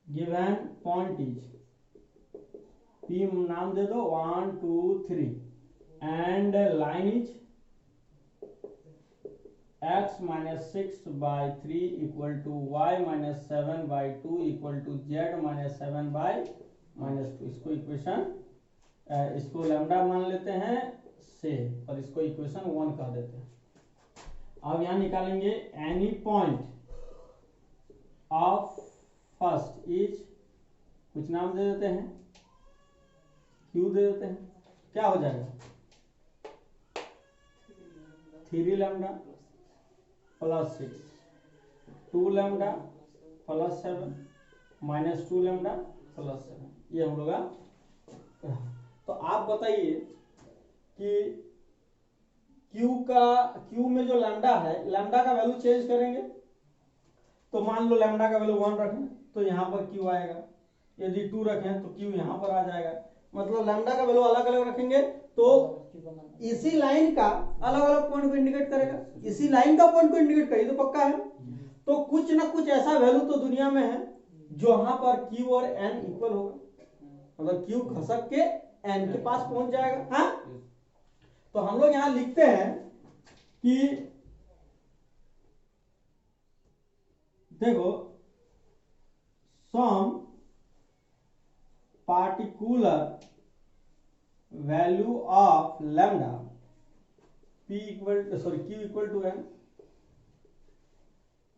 गिवन पॉइंट इज P नाम दे दो 1 2 3 and line is x minus 6/3 equal to y minus 7/2 equal to z minus 7/-2। इसको इक्वेशन, इसको लैम्डा मान लेते हैं से, और इसको इक्वेशन 1 कह देते हैं। अब यहां निकालेंगे any point of first is, कुछ नाम दे देते हैं, Q दे देते हैं, क्या हो जाएगा 3 lambda plus 6, 2 lambda plus 7 minus 2 lambda plus 7, ये हम लोग। तो आप बताइए कि Q में जो लैम्डा है, लैम्डा का वैल्यू चेंज करेंगे, तो मान लो लैम्डा का वैल्यू 1 रखें तो यहाँ पर Q आएगा, यदि 2 रखें तो Q यहाँ पर आ जाएगा। मतलब लैम्डा का वैल्यू अलग अलग रखेंगे तो इसी लाइन का अलग अलग पॉइंट को इंडिकेट करेगा, इसी लाइन का पॉइंट को इंडिकेट करेगा, तो पक्का है। तो कुछ ना कुछ ऐसा वैल्यू तो दुनिया में है जहां पर Q और N इक्वल होगा, मतलब Q खसक के N के पास पहुंच जाएगा। हाँ, तो हम लोग यहां लिखते हैं कि देखो some particular value of lambda Q equal to N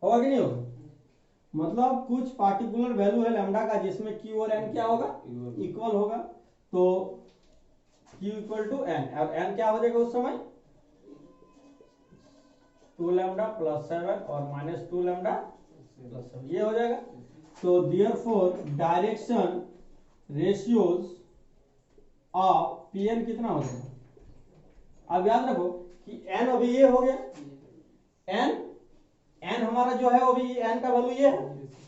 होगा कि नहीं होगा, मतलब कुछ पार्टिकुलर वैल्यू है लैम्डा का जिसमें Q और N क्या होगा, इक्वल होगा, तो Q इक्वल टू N, और N क्या हो जाएगा उस समय 2 लैम्डा प्लस 7 और माइनस 2 लैम्डा प्लस 7, ये हो जाएगा। तो therefore direction ratios of Pn कितना हो जाएगा, अब याद रखो कि n अभी ये हो गया, n हमारा जो है अभी n का वैल्यू ये है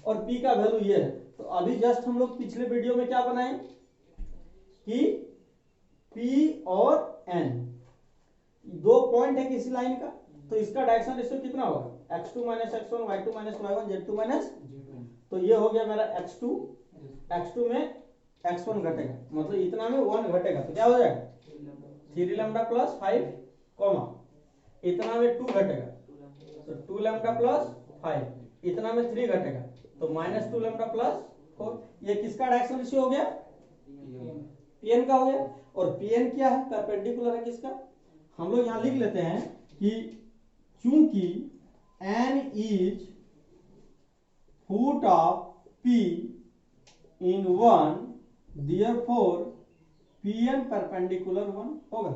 और p का वैल्यू ये है। तो अभी जस्ट हम लोग पिछले वीडियो में क्या बनाए कि p और n दो पॉइंट है किसी लाइन का, तो इसका डायरेक्शन रेशियो कितना होगा, x2 minus x1 y2 minus y1 z2 minus, तो ये हो गया मेरा x2 में x1 घटेगा, मतलब इतना में 1 घटेगा, तो क्या हो जाएगा 3 लैम्डा प्लस 5 कॉमा, इतना में 2 घटेगा तो 2 लैम्डा प्लस 5, इतना में 3 घटेगा तो माइनस 2 लैम्डा प्लस 4। ये किसका डायरेक्शन रेशियो हो गया, Pn का हो गया, और Pn क्या है, परपेंडिकुलर है किसका, हम लोग यहां लिख लेते हैं कि चूंकि n is foot of P in 1 therefore Pn perpendicular 1 होगा,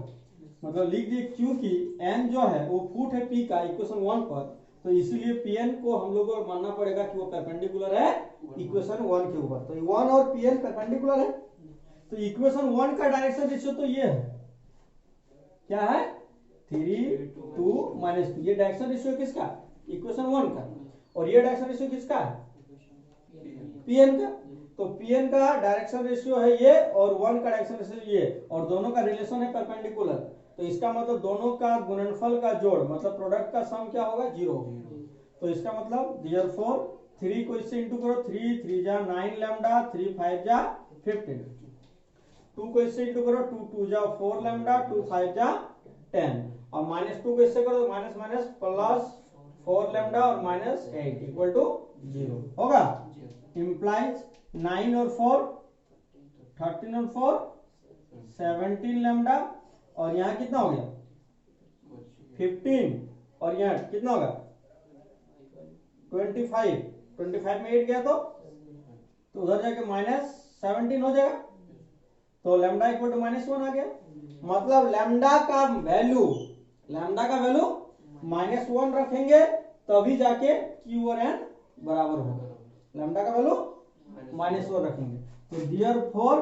मतलब लिख दिए क्योंकि n जो है वो फुट है P का इक्वेशन 1 पर, तो इसीलिए Pn को हम लोग को मानना पड़ेगा कि वो परपेंडिकुलर है इक्वेशन 1 के ऊपर, तो 1 और Pn परपेंडिकुलर है, तो इक्वेशन 1 का डायरेक्शन रेशियो तो ये है, क्या है 3 2 माइनस 2, ये डायरेक्शन रेशियो किसका, इक्वेशन 1 का, और ये डायरेक्शन रेशियो किसका है, Pn का, तो Pn का डायरेक्शन रेशियो है ये और 1 का डायरेक्शन रेशियो ये, और दोनों का रिलेशन है परपेंडिकुलर, तो इसका मतलब दोनों का गुणनफल का जोड़ मतलब प्रोडक्ट का सम क्या होगा 0 होगा, तो इसका मतलब देयरफॉर 3 को इससे इंटू करो, 3 3 जा 9 लैम्डा, 3 5 जा 15, 2 को इससे इंटू करो, 2 2 जा 4 लैम्डा, 2 5 जा 10, और माइनस 2 को इससे करो माइनस माइनस प्लस 4 लैम्डा और माइनस 8 इक्वल टू 0 होगा, इंप्लाइज 9 और 4 13 और 4 17 लैम्डा, और यहाँ कितना हो गया 15, और यहाँ कितना होगा 25, 25 में 8 गया तो उधर जाके -17 हो जाएगा, तो लैम्डा इक्वल टू -1 आ गया। मतलब लैम्डा का वैल्यू -1 रखेंगे तभी जाके Q और N बराबर होगा। लैम्डा का वैल्यू -1 रखेंगे तो देयरफॉर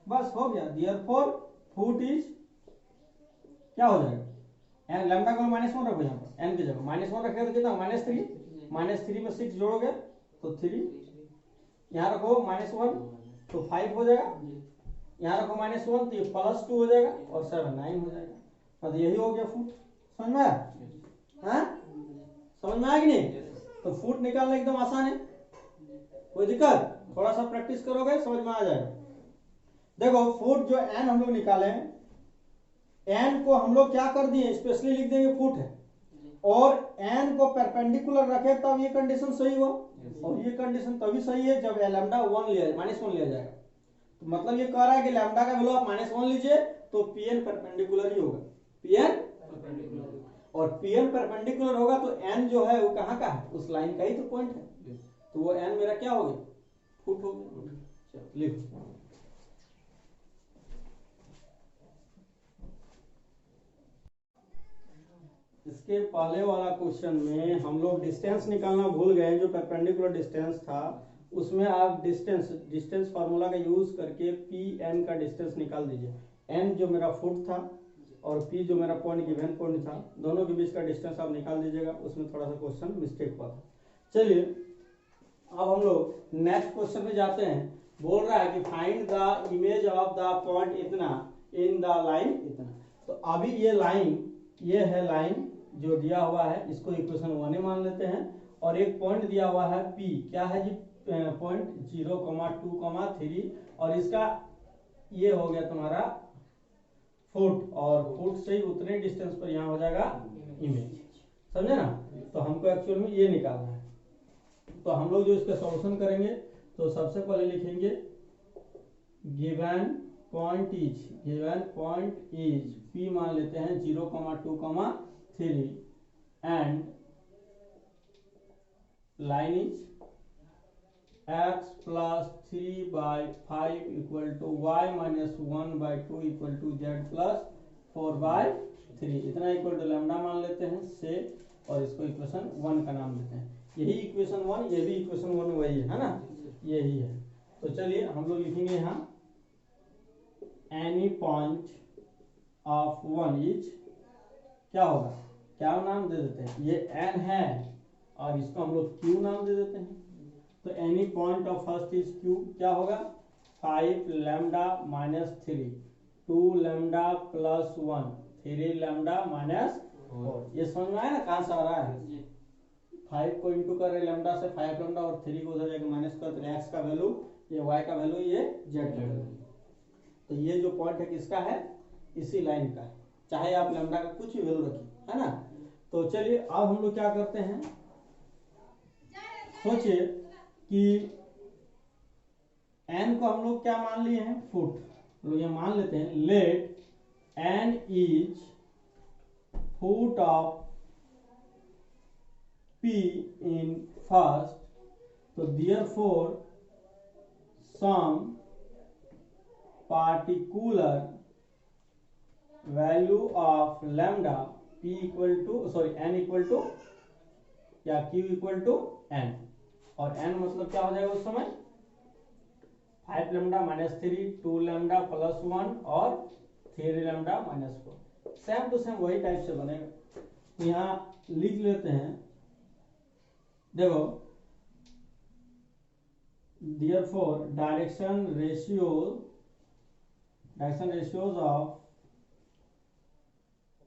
बस हो गया, देयरफॉर फुट इज क्या हो जाएगा, एन लैम्डा का -1 रखो यहाँ पर, एन की जगह -1 रखेगा तो कितना -3 में 6 जोड़ोगे तो 3, यहाँ रखो -1 तो 5 हो जाएगा, यहाँ रखो -1 तो ये +2 हो जाएगा और 7 9 हो जाएगा। तो यही हो गया फुट। समझ में आया? हाँ समझ में आया कि नहीं? तो फुट निकालना एकदम आसान है, कोई दिक्कत? थोड़ा सा प्रैक्टिस करोगे समझ में आ जाएगा। देखो फुट जो एन हम लोग निकाले हैं, एन को हम लोग क्या कर दिए, स्पेशली लिख देंगे फुट है, और एन को परपेंडिकुलर रखे तब ये कंडीशन सही हुआ, और ये कंडीशन तभी सही है जब लैम्डा -1 लिया जाएगा। तो मतलब ये कह रहा है कि लैम्डा का वैल्यू आप -1 लीजिए तो पीएन परपेंडिकुलर ही होगा, पीएन और पीएन परपेंडिकुलर होगा तो एन जो है वो कहाँ का है, उस लाइन का ही तो पॉइंट है, तो वो एन मेरा क्या हो गया, फुट हो गया। चलो लिखो, इसके पहले वाला क्वेश्चन में हम लोग डिस्टेंस निकालना भूल गए, जो परपेंडिकुलर डिस्टेंस था उसमें आप डिस्टेंस फार्मूला का यूज करके पी एन का डिस्टेंस निकाल दीजिए। एन जो मेरा फुट था और पी जो मेरा पॉइंट गिवन पॉइंट था, दोनों के बीच का डिस्टेंस आप निकाल दीजिएगा। उसमें थोड़ा सा क्वेश्चन मिस्टेक हुआ था। चलिए अब हम लोग नेक्स्ट क्वेश्चन में जाते हैं। बोल रहा है कि find the image of the point इतना इन द लाइन इतना। तो अभी ये है लाइन जो दिया हुआ है, इसको इक्वेशन 1 मान लेते हैं, और एक पॉइंट दिया हुआ है P, क्या है जी, पॉइंट 0, 2, 3, और इसका ये हो गया तुम्हारा फुट, और फुट से ही उतने डिस्टेंस पर यहाँ हो जाएगा इमेज। समझे ना? तो हमको एक्चुअल में ये निकालना है। तो हम लोग जो इसका सॉल्यूशन करेंगे तो सबसे पहले लिखेंगे गिवन पॉइंट इज P मान लेते हैं 0, 2, 3 and line is x + 3/5 = y - 1/2 = z + 4/3, इतना इक्वल टू लैम्डा मान लेते हैं से, और इसको इक्वेशन 1 का नाम देते हैं। यही इक्वेशन 1, ये भी इक्वेशन 1 वही है ना, यही है। तो चलिए हम लोग लिखेंगे यहाँ एनी पॉइंट ऑफ 1 इज, क्या होगा, क्या नाम दे देते हैं, ये n है और इसको हम लोग q नाम दे देते हैं। तो any point of first is q, क्या होगा 5 लैम्डा - 3, 2 लैम्डा + 1, 3 लैम्डा -4। ये समझ में आया ना कहाँ से आ रहा है? 5 को इंटू कर रहे लैम्डा से 5 लैम्डा, और 3 को उधर जाके माइनस कर रहे x का वैल्यू, ये y का वैल्यू, ये z का वैल्यू। तो ये जो पॉइंट है किसका है, इसी लाइन का है, चाहे आप लैम्डा का कुछ भी वैल्यू रखिए, है ना। तो चलिए अब हम लोग क्या करते हैं, सोचिए कि n को हम लोग क्या मान लिए हैं, फुट, लोग ये मान लेते हैं let n is foot of P in first, तो therefore some particular value of lambda P equal to n equal to या Q equal to n, और n मतलब क्या हो जाएगा उस समय 5 लैम्डा -3, 2 लैम्डा +1 और 3 लैम्डा -4। सेम टू सेम वही टाइप से बनेगा। तो यहाँ लिख लेते हैं, देखो therefore direction ratios of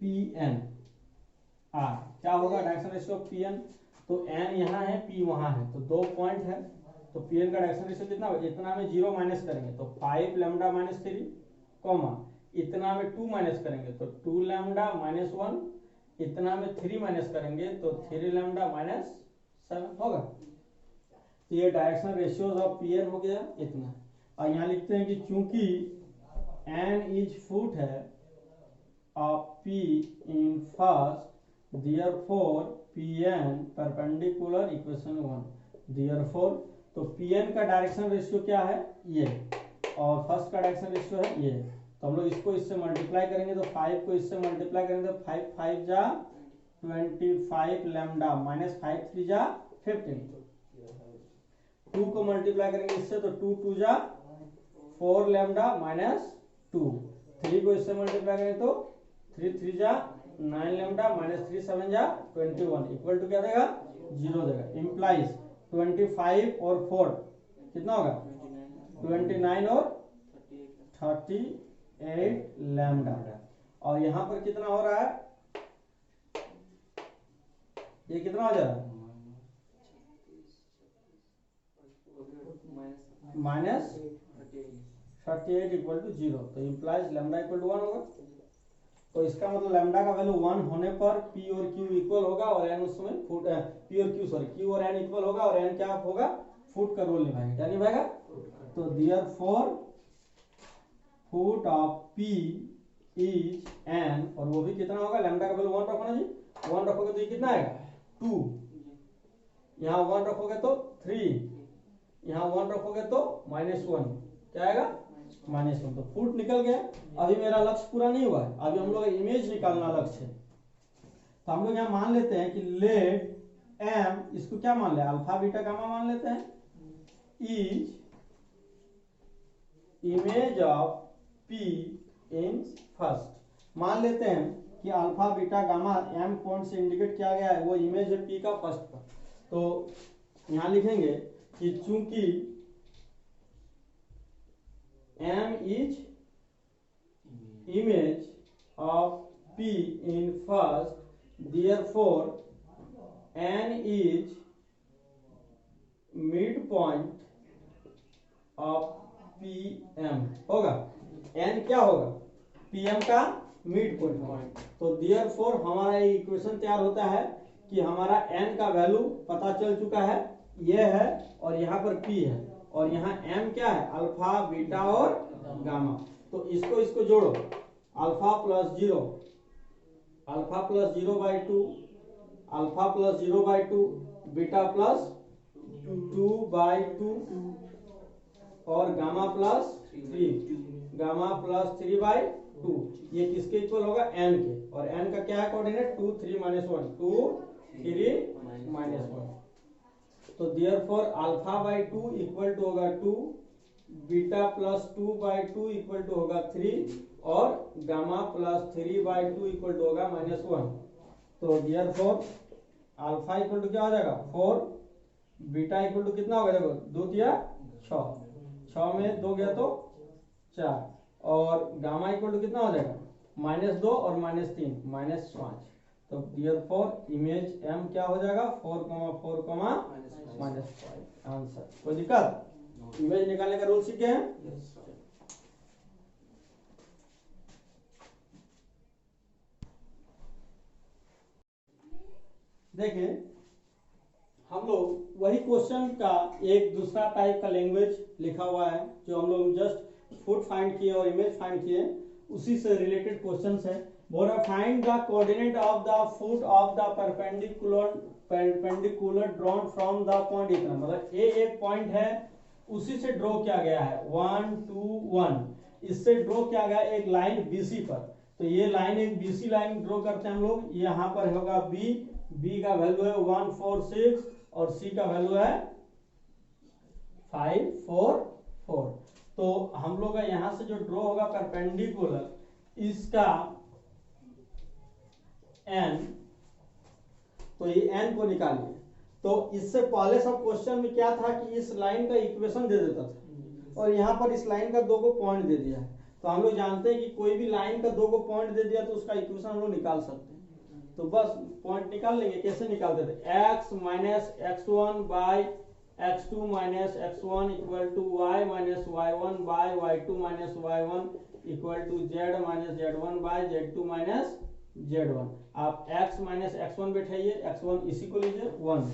Pn are, क्या होगा डायरेक्शन रेशियो ऑफ Pn, तो n यहाँ है P वहां है, तो 2 पॉइंट है, तो Pn का डायरेक्शन रेशियो कितना होगा, इतना में 0 माइनस करेंगे तो 5 लैम्डा -3, इतना में 2 माइनस करेंगे तो 2 लैम्डा -1, इतना में 3 माइनस करेंगे तो 3 लैम्डा -7 होगा। तो ये डायरेक्शन रेशियोज ऑफ Pn हो गया इतना। और यहाँ लिखते हैं कि चूंकि n इज फुट है of P in first, therefore Pn perpendicular equation 1, therefore तो Pn का डायरेक्शन रेशियो क्या है ये, और फर्स्ट का डायरेक्शन रेशियो है ये, तो हम लोग इसको इससे मल्टीप्लाई करेंगे तो 5 को इससे मल्टीप्लाई करेंगे तो 5 5 जा 25 लैम्डा माइनस 5 3 जा 15, 2 को मल्टीप्लाई करेंगे इससे तो 2 2 जा 4 लैम्डा माइनस 2, 3 को इससे मल्टीप्लाई करेंगे तो 3 3 जा 9 लैम्डा माइनस 3 7 जा 21 इक्वल टू क्या देगा 0 देगा। इम्प्लाइज 25 और 4 कितना होगा 29 और 38 लैम्डा, और यहाँ पर कितना हो रहा है, ये कितना हो जा रहा है माइनस 38 इक्वल टू 0, तो इम्प्लाइज लैम्डा इक्वल टू 1 होगा। तो इसका मतलब लैम्डा का वैल्यू 1 होने पर P और Q इक्वल होगा और n उसमें फुट P और Q सॉरी Q और n इक्वल होगा और n क्या होगा फुट का रोल निभाएगा, क्या निभाएगा, तो therefore foot of P is n, और वो भी कितना होगा लैम्डा का वैल्यू 1 रखो ना जी, 1 रखोगे तो ये कितना आएगा 2, यहाँ 1 रखोगे तो 3, यहाँ 1 रखोगे तो -1, क्या आएगा -1, तो फुट निकल गया। अभी मेरा लक्ष्य पूरा नहीं हुआ है, अभी हम लोग इमेज निकालना लक्ष्य है, तो हम लोग यहाँ मान लेते हैं कि लेट m, इसको क्या मान ले अल्फा बीटा गामा मान लेते हैं, is image of P in first, मान लेते हैं कि alpha beta gamma m point से इंडिकेट किया गया है वो इमेज है P का फर्स्ट पर, तो यहाँ लिखेंगे कि चूंकि m is image of P in first, therefore n is midpoint of Pm होगा, n क्या होगा Pm का मिड पॉइंट, तो therefore हमारा ये इक्वेशन तैयार होता है कि हमारा n का वैल्यू पता चल चुका है, ये है और यहाँ पर P है और यहाँ m क्या है अल्फा बीटा और गामा, तो इसको जोड़ो alpha plus 0 by 2 alpha plus 0 by 2 beta plus 2 by 2 और गामा प्लस 3 बाई 2, ये किसके इक्वल होगा n के, और n का क्या है कोऑर्डिनेट 2 3 -1 2 3 -1, तो therefore alpha by 2 equal to होगा 2, beta plus 2 by 2 equal to होगा 3 और gamma plus 3 by 2 equal to होगा -1, तो देयरफॉर अल्फा इक्वल टू क्या हो जाएगा 4, बीटा इक्वल टू कितना होगा देखो 2 दिया 6 में 2 गया तो 4 और गामा इक्वल टू कितना हो जाएगा -2 और -3 -5, तो देयरफॉर इमेज m क्या हो जाएगा 4, 4, -5 आंसर। कोई दिक्कत, इमेज निकालने का रूल सीखे हैं। देखिए हम लोग वही क्वेश्चन का एक दूसरा टाइप का लैंग्वेज लिखा हुआ है जो हम लोग जस्ट फुट फाइंड किए और इमेज फाइंड किए, उसी से रिलेटेड क्वेश्चंस है। बोला find the coordinate of the foot of the perpendicular drawn from the point, इतना मतलब ए एक पॉइंट है उसी से ड्रॉ किया गया है 1 2 1, इससे ड्रॉ किया गया एक लाइन BC पर, तो ये लाइन एक BC लाइन ड्रॉ करते हैं हम लोग, यहाँ पर होगा B का वैल्यू है 1 4 6 और C का वैल्यू है 5 4 4, तो हम लोग का यहाँ से जो ड्रॉ होगा परपेंडिकुलर इसका n, तो ये n को निकालिए। तो इससे पहले सब क्वेश्चन में क्या था कि इस लाइन का इक्वेशन दे देता था और यहाँ पर इस लाइन का 2 को पॉइंट दे दिया है, तो हम लोग जानते हैं कि कोई भी लाइन का 2 को पॉइंट दे दिया तो उसका इक्वेशन हम लोग निकाल सकते हैं। तो बस पॉइंट निकाल लेंगे, कैसे निकालते थे, x minus x1 by x2 minus x1 equal to y minus y1 by y2 minus y1 equal to z minus z1 by z2 minus z1। आप x माइनस x1 बैठाइए, x1 इसी को लीजिए 1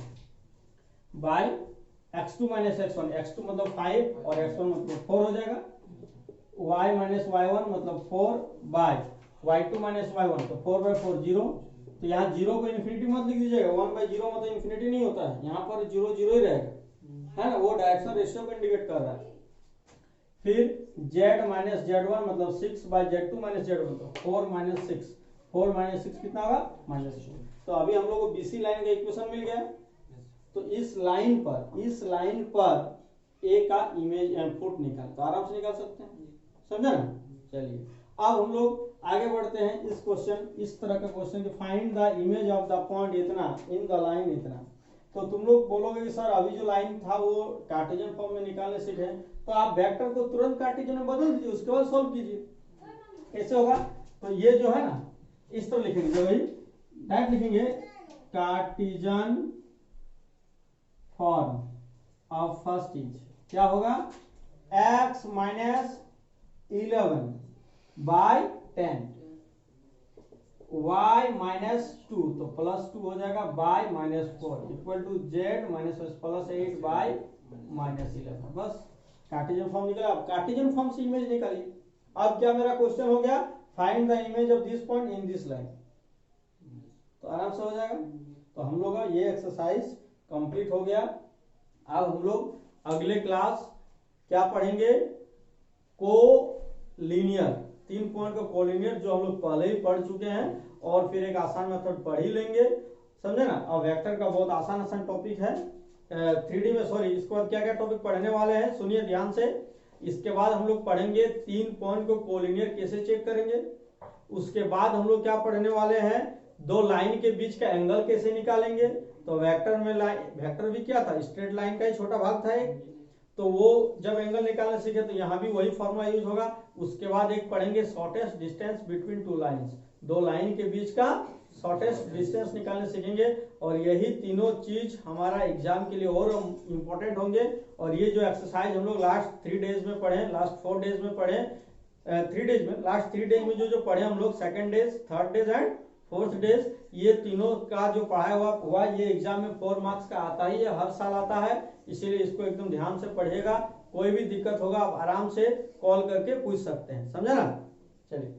by x2 minus x1, x2 मतलब 5 और x1 मतलब 4 हो जाएगा, y minus y1 मतलब 4 बाई y2 माइनस y1, तो 4 बाई 4 0, तो यहाँ 0 को इन्फिनिटी मत लिख दीजिएगा, 1 बाई 0 मतलब इन्फिनिटी नहीं होता है, यहाँ पर 0 0 ही रहेगा, है ना, वो डायरेक्शन रेशियो को इंडिकेट कर रहा है। फिर z माइनस z1 मतलब 6 बाई z2 माइनस z1 तो 4 माइनस 6, 4 माइनस 6 कितना होगा -2। तो अभी हम लोग को BC लाइन का इक्वेशन मिल गया। तो इस लाइन पर ए का इमेज फुट निकाल तो आराम से निकाल सकते हैं, समझा ना। चलिए अब हम लोग आगे बढ़ते हैं। इस क्वेश्चन, इस तरह का क्वेश्चन कि find the image of the point इतना इन द लाइन इतना। तो तुम लोग बोलोगे कि सर अभी जो लाइन था वो कार्टेशियन फॉर्म में निकालने सीखे, तो आप वेक्टर को तुरंत कार्टेशियन में बदल दीजिए, उसके बाद सॉल्व कीजिए। कैसे होगा? तो ये जो है ना इस तरह लिखेंगे, भाई डायरेक्ट लिखेंगे cartesian form of first is क्या होगा, x minus 11 by 10 y minus 2 तो +2 हो जाएगा by -4 equal to z minus +8 by -11। बस कार्टेशियन फॉर्म निकला। अब कार्टेशियन फॉर्म से इमेज निकालिए। अब क्या मेरा क्वेश्चन हो गया, find the image of this point in this line, तो आराम से हो जाएगा। तो हम लोग का ये एक्सरसाइज कंप्लीट हो गया। अब हम लोग अगले क्लास क्या पढ़ेंगे, कोलिनियर, 3 पॉइंट का कोलिनियर जो हम लोग पहले ही पढ़ चुके हैं, और फिर एक आसान मेथड पढ़ ही लेंगे, समझे ना। और वेक्टर का बहुत आसान टॉपिक है 3D में, सॉरी इसके बाद क्या क्या टॉपिक पढ़ने वाले हैं सुनिए ध्यान से। इसके बाद हम लोग पढ़ेंगे 3 पॉइंट को कोलिनियर कैसे चेक करेंगे। उसके बाद हम लोग क्या पढ़ने वाले हैं, 2 लाइन के बीच का एंगल कैसे निकालेंगे। तो वेक्टर में वेक्टर भी क्या था, स्ट्रेट लाइन का ही छोटा भाग था एक, तो वो जब एंगल निकालना सीखे तो यहाँ भी वही फॉर्मूला यूज होगा। उसके बाद एक पढ़ेंगे shortest distance between 2 lines, 2 line के बीच का शॉर्टेस्ट डिस्टेंस निकालने सीखेंगे। और यही तीनों चीज हमारा एग्जाम के लिए और इम्पोर्टेंट होंगे। और ये जो एक्सरसाइज हम लोग लास्ट 3 डेज में पढ़े, लास्ट 4 डेज में पढ़े, 3 डेज में, लास्ट 3 डेज में जो पढ़े हम लोग, second days, third days and fourth days, ये तीनों का जो पढ़ाया हुआ ये एग्जाम में 4 मार्क्स का आता ही है, हर साल आता है। इसीलिए इसको एकदम ध्यान से पढ़िएगा। कोई भी दिक्कत होगा आप आराम से कॉल करके पूछ सकते हैं, समझा ना। चलिए।